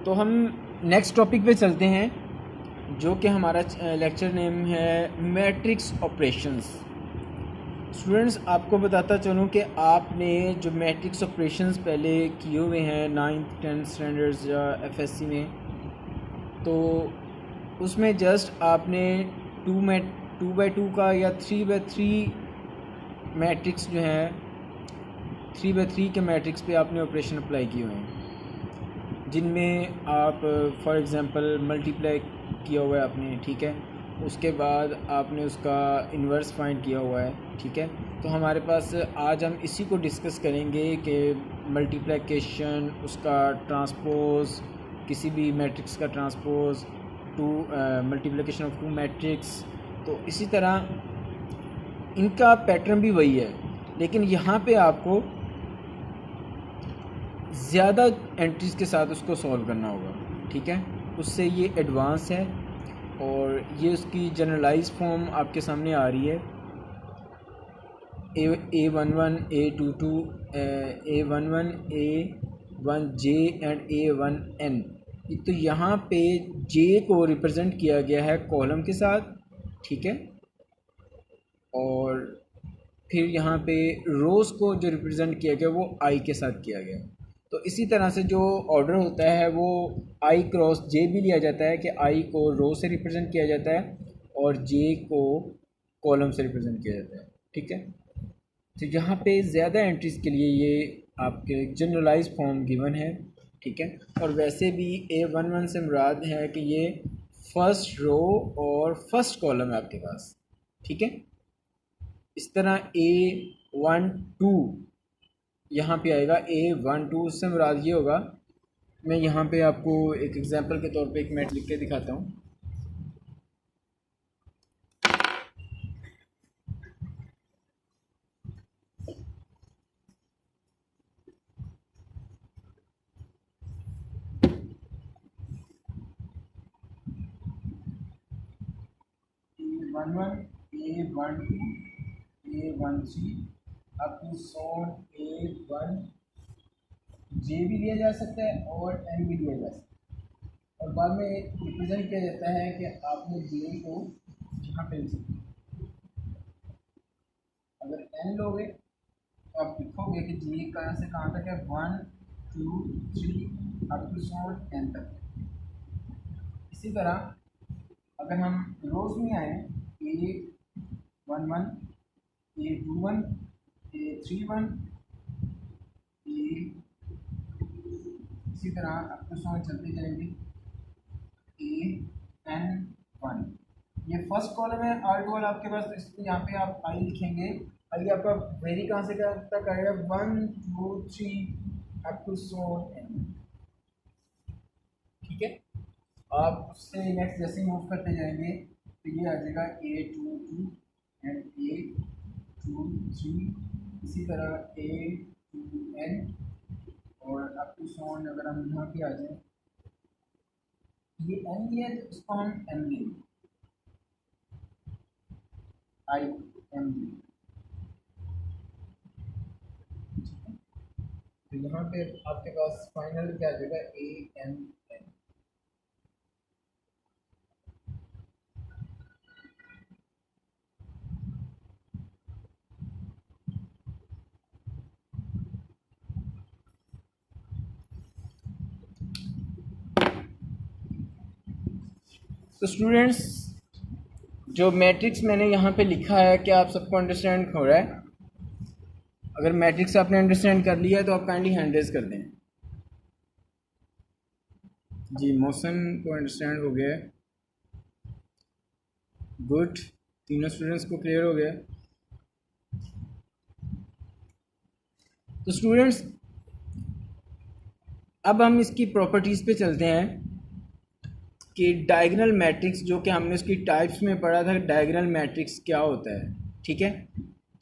तो हम next topic पे चलते हैं, जो कि हमारा लेक्चर नेम है मैट्रिक्स ऑपरेशंस। स्टूडेंट्स, आपको बताता चलूँ कि आपने जो मैट्रिक्स ऑपरेशंस पहले किए हुए हैं 9th 10th स्टैंडर्ड्स या एफएससी में, तो उसमें जस्ट आपने 2x2 का या 3x3 मैट्रिक्स जो है 3x3 के मैट्रिक्स पे आपने ऑपरेशन अप्लाई किए हुए हैं, जिनमें आप फॉर एग्ज़ाम्पल मल्टीप्लाई किया हुआ है आपने, ठीक है। उसके बाद आपने उसका इन्वर्स फाइंड किया हुआ है, ठीक है। तो हमारे पास आज हम इसी को डिस्कस करेंगे कि मल्टीप्लिकेशन, उसका ट्रांसपोज, किसी भी मैट्रिक्स का ट्रांसपोज, मल्टीप्लिकेशन ऑफ 2 मैट्रिक्स। तो इसी तरह इनका पैटर्न भी वही है, लेकिन यहाँ पे आपको ज़्यादा एंट्रीज़ के साथ उसको सॉल्व करना होगा, ठीक है। उससे ये एडवांस है और ये उसकी जनरलाइज फॉर्म आपके सामने आ रही है। A11, A22, A11, A1J and A1N। तो यहाँ पे J को रिप्रेजेंट किया गया है कॉलम के साथ, ठीक है। और फिर यहाँ पे रोज़ को जो रिप्रेजेंट किया गया वो I के साथ किया गया। तो इसी तरह से जो ऑर्डर होता है वो I क्रॉस J भी लिया जाता है कि I को रो से रिप्रेजेंट किया जाता है और J को कॉलम से रिप्रेजेंट किया जाता है, ठीक है। तो यहाँ पे ज़्यादा एंट्रीज़ के लिए ये आपके जनरलाइज फॉर्म गिवन है, ठीक है। और वैसे भी A11 से मुराद है कि ये फर्स्ट रो और फर्स्ट कॉलम है आपके पास, ठीक है। इस तरह A12 यहाँ पे आएगा, A12 से मुराद ये होगा। मैं यहाँ पे आपको एक एग्जांपल के तौर पे एक मैथ लिख के दिखाता हूँ। A11, A12, A13 up to A1 J भी लिया जा सकता है और N भी लिया जा सकता है। और बाद में रिप्रेजेंट किया जाता है कि आपने J को यहाँ पे लिख सकते हैं। अगर N लोगे तो आप लिखोगे कि J कहाँ से कहाँ तक है, 1 2 3 अप टू N तक। इसी तरह अगर हम रोज में आए, A11, A21, A31, इसी तरह अप टू चलते जाएंगे AN1। ये फर्स्ट कॉलम है R12 आपके पास, तो इसको यहाँ पे आप I लिखेंगे। आई आपका वेरी कहाँ से कहाँ तक आएगा, 1 2 3 अप टू N, ठीक है। आप उससे नेक्स्ट जैसे मूव करते जाएंगे तो ये आ जाएगा A22 एंड A23, इसी तरह A2N और अप टू अगर हम यहाँ पे आ जाए, ये N लिया है तो इसको हम M लेंगे, IM लेंगे, ठीक है। तो यहाँ पे आपके पास फाइनल क्या आ जाएगा, AN। तो स्टूडेंट्स, जो मैट्रिक्स मैंने यहाँ पे लिखा है, क्या आप सबको अंडरस्टैंड हो रहा है? अगर मैट्रिक्स आपने अंडरस्टैंड कर लिया है तो आप काइंडली हैंड रेज कर दें। जी, मोशन को अंडरस्टैंड हो गया है, गुड। तीनों स्टूडेंट्स को क्लियर हो गया। तो स्टूडेंट्स, अब हम इसकी प्रॉपर्टीज़ पे चलते हैं कि डायगोनल मैट्रिक्स, जो कि हमने उसकी टाइप्स में पढ़ा था, डायगोनल मैट्रिक्स क्या होता है, ठीक है।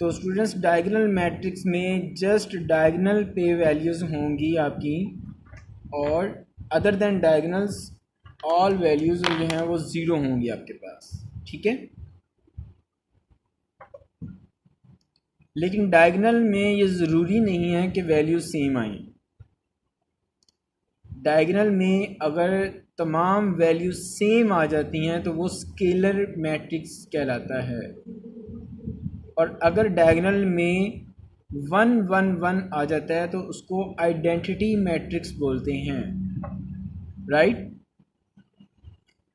तो स्टूडेंट्स, डायगोनल मैट्रिक्स में जस्ट डायगोनल पे वैल्यूज़ होंगी आपकी, और other than diagonals all values जो हैं वो ज़ीरो होंगी आपके पास, ठीक है। लेकिन डायगोनल में ये ज़रूरी नहीं है कि वैल्यूज़ सेम आएँ। डायगोनल में अगर तमाम वैल्यू सेम आ जाती हैं तो वो स्केलर मैट्रिक्स कहलाता है, और अगर डायगोनल में 1 1 1 आ जाता है तो उसको आइडेंटिटी मैट्रिक्स बोलते हैं, राइट।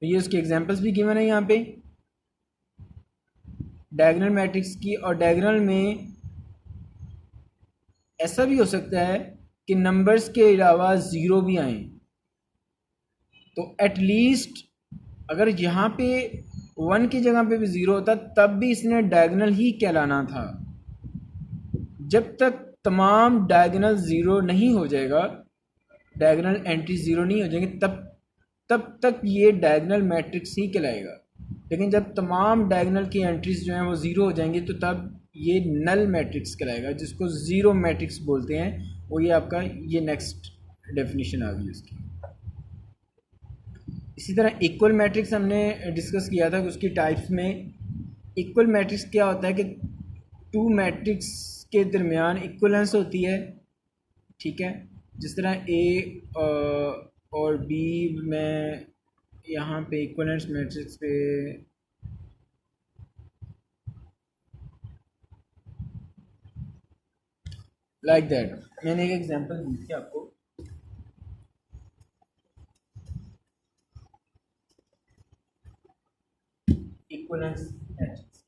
तो ये उसके एग्जांपल्स भी गिवन है यहाँ पे डायगोनल मैट्रिक्स की। और डायगोनल में ऐसा भी हो सकता है कि नंबर्स के अलावा ज़ीरो भी आए, तो एटलीस्ट अगर यहाँ पे 1 की जगह पे भी ज़ीरो होता तब भी इसने डायगोनल ही कहलाना था। जब तक तमाम डायगोनल ज़ीरो नहीं हो जाएगा, डायगोनल एंट्री ज़ीरो नहीं हो जाएंगे, तब तक ये डायगोनल मैट्रिक्स ही कहलाएगा। लेकिन जब तमाम डायगोनल की एंट्रीज जो हैं वो ज़ीरो हो जाएंगी तो तब ये नल मैट्रिक्स कहलाएगा, जिसको ज़ीरो मैट्रिक्स बोलते हैं। वो ये आपका ये नेक्स्ट डेफिनेशन आ गई उसकी। इसी तरह इक्वल मैट्रिक्स हमने डिस्कस किया था कि उसकी टाइप्स में इक्वल मैट्रिक्स क्या होता है कि टू मैट्रिक्स के दरमियान इक्वलेंस होती है, ठीक है। जिस तरह ए और बी में यहाँ पे इक्वलेंस मैट्रिक्स पे लाइक दैट मैंने एक एग्जांपल दी थी आपको। इक्वलेंस मैट्रिक्स,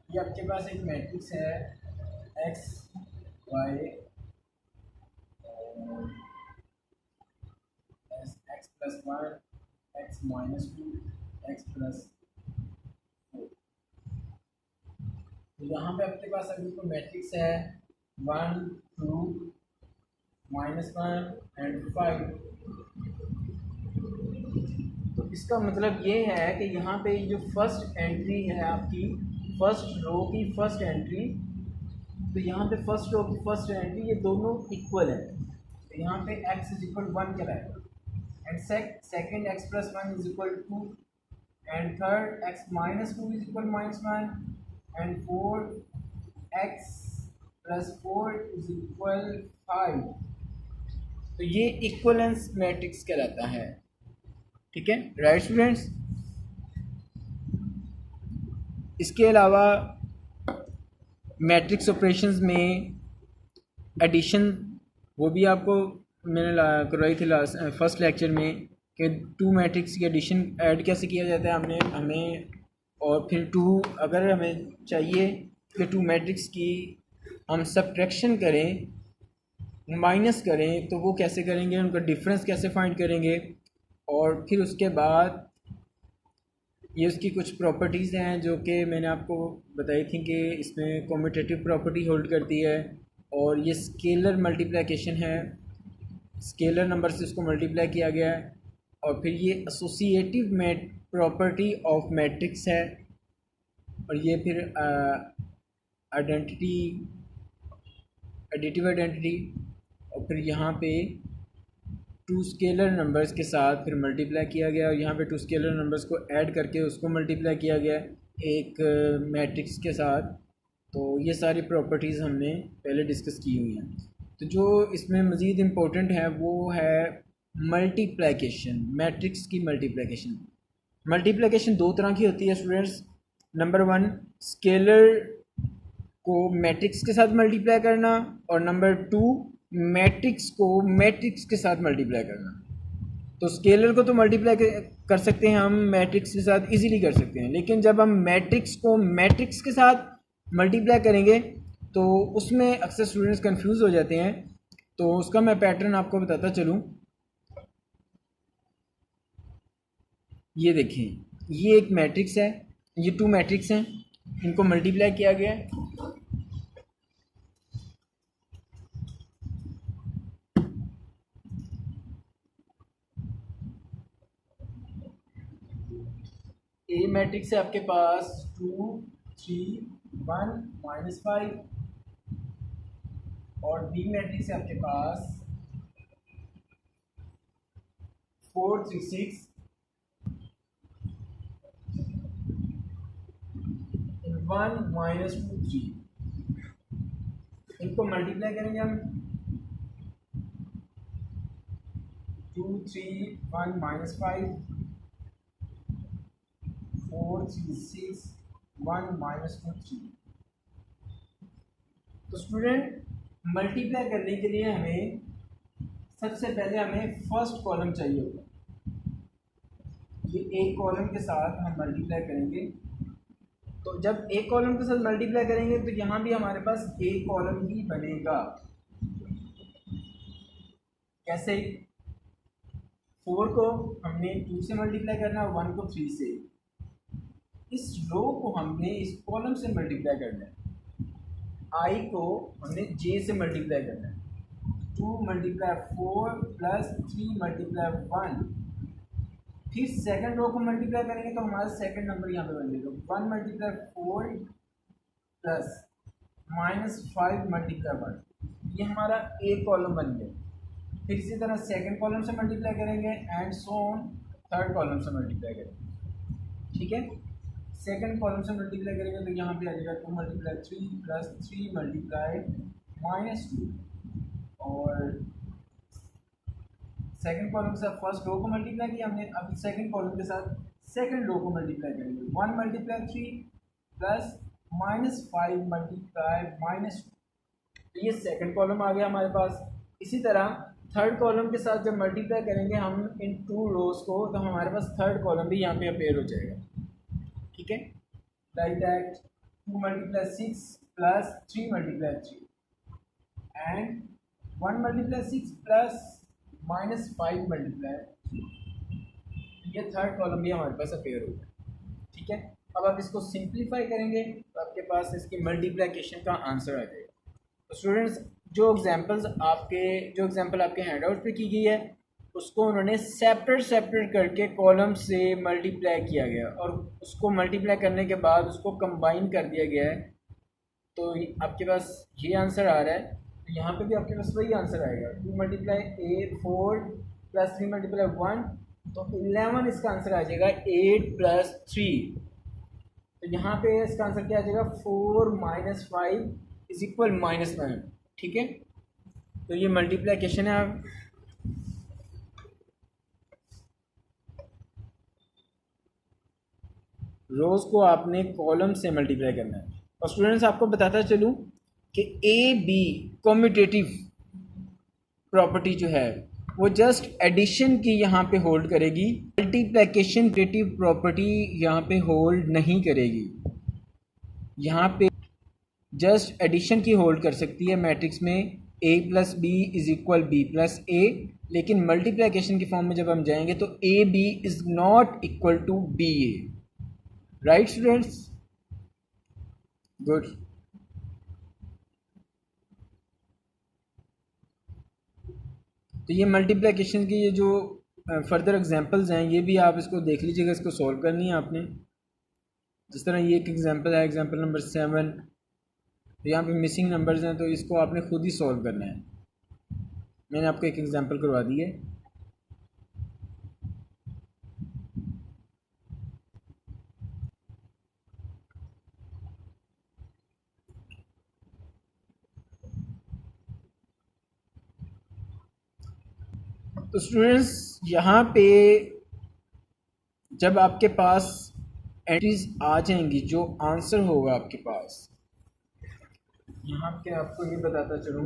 ये आपके पास एक मैट्रिक्स है X Y X plus one X minus two X plus four. तो यहाँ पे आपके पास अभी कोई मैट्रिक्स है 1 2 -1 एंड 5। तो इसका मतलब ये है कि यहाँ पे जो फर्स्ट एंट्री है आपकी फर्स्ट रो की फर्स्ट एंट्री, तो यहाँ पे फर्स्ट रो की फर्स्ट एंट्री ये दोनों इक्वल है, तो यहाँ पे x इज इक्वल 1 कहलाएगा, and second x plus 1 is equal 2, and third x minus 2 is equal -1, and fourth x plus 4 is equal 5। तो ये इक्वलेंस मैट्रिक्स कहलाता है, ठीक है, राइट स्टूडेंट्स। इसके अलावा मैट्रिक्स ऑपरेशंस में एडिशन, वो भी आपको मैंने करवाई थी लास्ट फर्स्ट लेक्चर में कि टू मैट्रिक्स की एडिशन ऐड कैसे किया जाता है हमें और फिर टू अगर हमें चाहिए कि टू मैट्रिक्स की हम सब्ट्रैक्शन करें, माइनस करें, तो वो कैसे करेंगे, उनका डिफरेंस कैसे फाइंड करेंगे। और फिर उसके बाद ये उसकी कुछ प्रॉपर्टीज़ हैं जो कि मैंने आपको बताई थी कि इसमें कम्यूटेटिव प्रॉपर्टी होल्ड करती है, और ये स्केलर मल्टीप्लिकेशन है, स्केलर नंबर से उसको मल्टीप्लाई किया गया है। और फिर ये एसोसिएटिव प्रॉपर्टी ऑफ मैट्रिक्स है, और ये फिर आइडेंटिटी एडिटिव आइडेंटिटी, और फिर यहाँ पे टू स्केलर नंबर्स के साथ फिर मल्टीप्लाई किया गया, और यहाँ पे टू स्केलर नंबर्स को ऐड करके उसको मल्टीप्लाई किया गया एक मैट्रिक्स के साथ। तो ये सारी प्रॉपर्टीज़ हमने पहले डिस्कस की हुई हैं। तो जो इसमें मज़ीद इम्पोर्टेंट है वो है मल्टीप्लिकेशन, मैट्रिक्स की मल्टीप्लिकेशन। मल्टीप्लिकेशन दो तरह की होती है स्टूडेंट्स। नंबर 1 स्केलर को मैट्रिक्स के साथ मल्टीप्लाई करना, और नंबर 2 मैट्रिक्स को मैट्रिक्स के साथ मल्टीप्लाई करना। तो स्केलर को तो मल्टीप्लाई कर सकते हैं हम, मैट्रिक्स के साथ इजीली कर सकते हैं, लेकिन जब हम मैट्रिक्स को मैट्रिक्स के साथ मल्टीप्लाई करेंगे तो उसमें अक्सर स्टूडेंट्स कंफ्यूज हो जाते हैं। तो उसका मैं पैटर्न आपको बताता चलूँ। ये देखिए, ये एक मैट्रिक्स है, ये टू मैट्रिक्स हैं, इनको मल्टीप्लाई किया गया है। ए मैट्रिक्स है आपके पास 2 3 1 -5, और बी मैट्रिक्स है आपके पास 4 3 6 1 -2 3। इनको मल्टीप्लाई करेंगे हम, 2 3 1 -5 4 3 6 1 -2 3। तो स्टूडेंट मल्टीप्लाई करने के लिए हमें सबसे पहले हमें फर्स्ट कॉलम चाहिए होगा। ये एक कॉलम के साथ हम मल्टीप्लाई करेंगे, तो जब एक कॉलम के साथ मल्टीप्लाई करेंगे तो यहाँ भी हमारे पास एक कॉलम ही बनेगा। कैसे? 4 को हमने 2 से मल्टीप्लाई करना है, 1 को 3 से। इस रो को हमने इस कॉलम से मल्टीप्लाई करना है, i को हमने j से मल्टीप्लाई करना है। 2 × 4 + 3 × 1। फिर सेकंड रो को मल्टीप्लाई करेंगे तो हमारा सेकंड नंबर यहाँ पे बन जाएगा 1 × 4 + -5 × 1। ये हमारा एक कॉलम बन गया। फिर इसी तरह सेकंड कॉलम से मल्टीप्लाई करेंगे and so on, third column से मल्टीप्लाई करेंगे। ठीक है, सेकंड कॉलम से मल्टीप्लाई करेंगे तो यहाँ पे आ जाएगा 2 × 3 + 3 × -2। और सेकंड कॉलम के साथ फर्स्ट रो को मल्टीप्लाई किया हमने, अब सेकंड कॉलम के साथ सेकंड रो को मल्टीप्लाई करेंगे 1 × 3 + -5 × -2। तो ये सेकंड कॉलम आ गया हमारे पास। इसी तरह थर्ड कॉलम के साथ जब मल्टीप्लाई करेंगे हम इन 2 रोज को, तो हमारे पास थर्ड कॉलम भी यहाँ पे अपेयर हो जाएगा। ठीक है, लाइक दैट 2 × 6 + 3 × 3 एंड 1 × 6 + -5 × 3। ये थर्ड कॉलम भी हमारे पास अपेयर होगा। ठीक है, अब आप इसको सिंप्लीफाई करेंगे तो आपके पास इसकी मल्टीप्लिकेशन का आंसर आ जाएगा। तो स्टूडेंट्स जो एग्जांपल आपके हैंडआउट पे की गई है उसको उन्होंने सेपरेट करके कॉलम से मल्टीप्लाई किया गया और उसको मल्टीप्लाई करने के बाद उसको कंबाइन कर दिया गया है। तो आपके पास ये आंसर आ रहा है, तो यहाँ पे भी आपके पास वही आंसर आएगा 2 × 4 + 3 × 1, तो 11 इसका आंसर आ जाएगा 8 + 3। तो यहाँ पे इसका आंसर क्या आ जाएगा 4 - 5 = -9। ठीक है, तो ये मल्टीप्लिकेशन है। रोज को आपने कॉलम से मल्टीप्लाई करना है। और स्टूडेंट्स आपको बताता चलूँ कि ए बी कम्यूटेटिव प्रॉपर्टी जो है वो जस्ट एडिशन की यहाँ पे होल्ड करेगी, मल्टीप्लिकेशन क्रिएटिव प्रॉपर्टी यहाँ पे होल्ड नहीं करेगी। यहाँ पे जस्ट एडिशन की होल्ड कर सकती है मैट्रिक्स में a + b = b + a, लेकिन मल्टीप्लिकेशन की फॉर्म में जब हम जाएंगे तो a b is not equal to b a। Right students, good. तो ये मल्टीप्लिकेशन की ये जो फर्दर एग्जांपल्स हैं ये भी आप इसको देख लीजिएगा, इसको सॉल्व करनी है आपने। जिस तरह ये एक एग्जांपल है, एग्जांपल नंबर 7, तो यहाँ पे मिसिंग नंबर्स हैं तो इसको आपने खुद ही सॉल्व करना है। मैंने आपको एक एग्जांपल करवा दी है। तो स्टूडेंट्स यहाँ पे जब आपके पास एंट्रीज आ जाएंगी, जो आंसर होगा आपके पास, यहाँ पे आपको ये बताता चलूँ